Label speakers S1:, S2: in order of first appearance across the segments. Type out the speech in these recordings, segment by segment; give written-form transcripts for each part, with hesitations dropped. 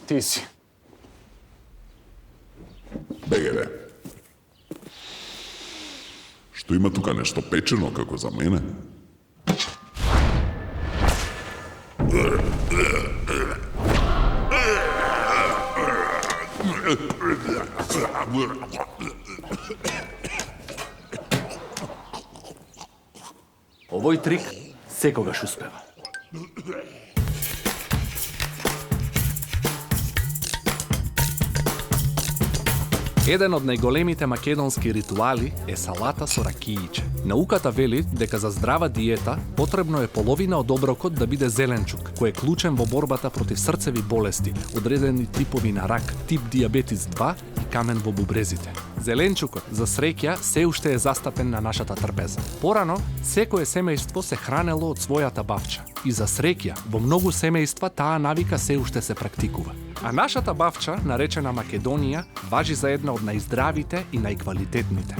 S1: Ти си.
S2: Бегеве. Што има тука нешто печено како за мене?
S1: Овој трик секогаш успева. Еден од најголемите македонски ритуали е салата со ракијиче. Науката вели дека за здрава диета потребно е половина од оброкот да биде зеленчук, кој е клучен во борбата против срцеви болести, одредени типови на рак, тип диабетис 2 и камен во бубрезите. Зеленчукот, за среќа, се уште е застапен на нашата трпеза. Порано, секое семејство се хранело од својата бавча. И за среќа, во многу семејства таа навика се уште се практикува. А нашата бавча, наречена Македонија, важи за една од најздравите и најквалитетните.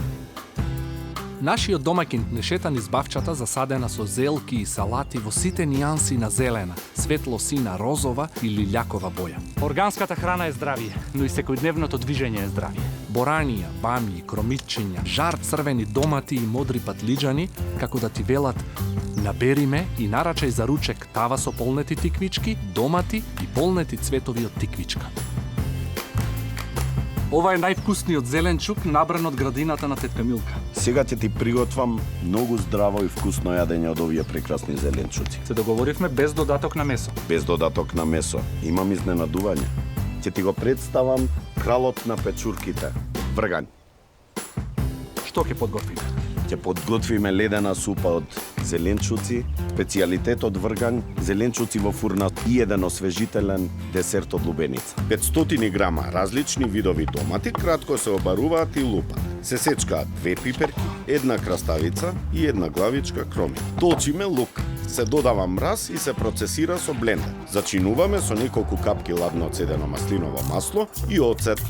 S1: Нашиот домаќин нешета низ бавчата засадена со зелки и салати во сите нијанси на зелена, светло-сина, розова или лјакова боја. Органската храна е здравие, но и секојдневното движење е здравие. Боранија, бамји, кромитчиња, жар црвени домати и модри патлиџани, како да ти велат набери ме и нарачај за ручек тава со полнети тиквички, домати и полнети цветови од тиквичка. Ова е највкусниот зеленчук набран од градината на тетка Милка.
S3: Сега ќе ти приготвам многу здраво и вкусно јадење од овие прекрасни зеленчуци.
S1: Се договоривме без додаток на месо.
S3: Без додаток на месо. Имам изненадување. Ќе ти го представам кралот на печурките, вргањ.
S1: Што ќе подготвиме?
S3: Ќе подготвиме ледена супа од зеленчуци, специјалитет од вргањ, зеленчуци во фурна и еден освежителен десерт од лубеница. 500 грама различни видови домати кратко се обаруваат и лупат. Се сечкаат 2 пиперки, една краставица и една главичка кроми. Толчиме лук, се додава мраз и се процесира со блендер. Зачинуваме со неколку капки ладно оцедено маслиново масло и оцет.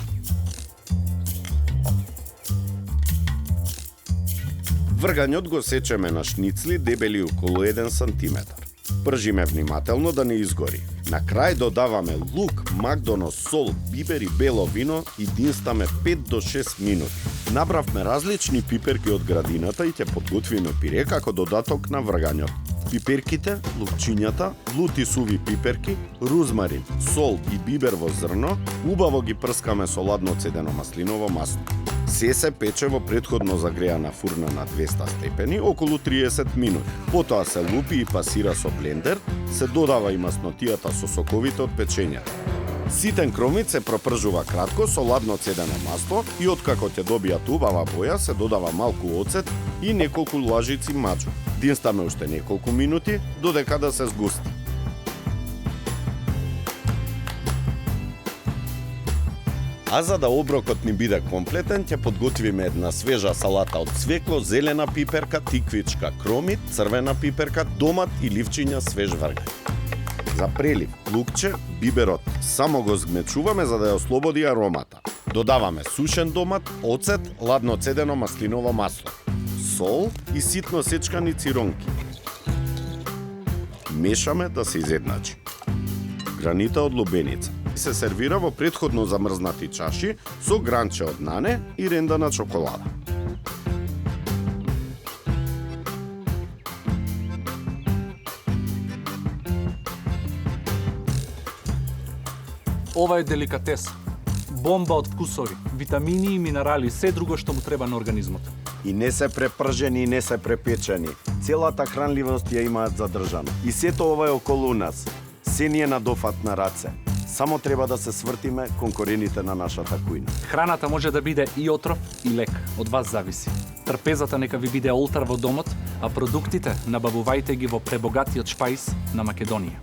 S3: Вргањот го сечеме на шницли дебели околу 1 сантиметар. Пржиме внимателно да не изгори. На крај додаваме лук, макдоно, сол, бибер и бело вино и динстаме 5 до 6 минути. Набравме различни пиперки од градината и ќе подготвиме пире како додаток на вргањот. Пиперките, лукчињата, лути суви пиперки, рузмарин, сол и бибер во зрно, убаво ги прскаме со ладно цедено маслиново масло. Се пече во претходно загреана фурна на 200 степени околу 30 минути. Потоа се лупи и пасира со блендер, се додава и маснотијата со соковите од печењето. Ситен кромит се пропржува кратко со ладно цедено масло и откако ќе добијат убава боја се додава малку оцет и неколку лажици маџу. Динстаме уште неколку минути додека да се згусти. А за да оброкот ни биде комплетен, ќе подготвиме една свежа салата од цвекло, зелена пиперка, тиквичка, кромит, црвена пиперка, домат и ливчиња свеж вргањ. За прелив, лукче, биберот само го згмечуваме за да ја ослободи аромата. Додаваме сушен домат, оцет, ладно цедено маслиново масло, сол и ситно сечкани циронки. Мешаме да се изедначи. Гранита од лубеница. Се сервира во претходно замрзнати чаши со гранче од нане и рендана чоколада.
S1: Ова е деликатес. Бомба од вкусови, витамини и минерали, се друго што му треба на организмот.
S3: И не се препржени и не се препечени. Целата хранливост ја имаат задржана. И сето ова е околу нас. Се ни е на дофат на раце. Само треба да се свртиме кон корените на нашата кујна.
S1: Храната може да биде и отров и лек, од вас зависи. Трпезата нека ви биде олтар во домот, а продуктите набавувајте ги во пребогатиот шпајс на Македонија.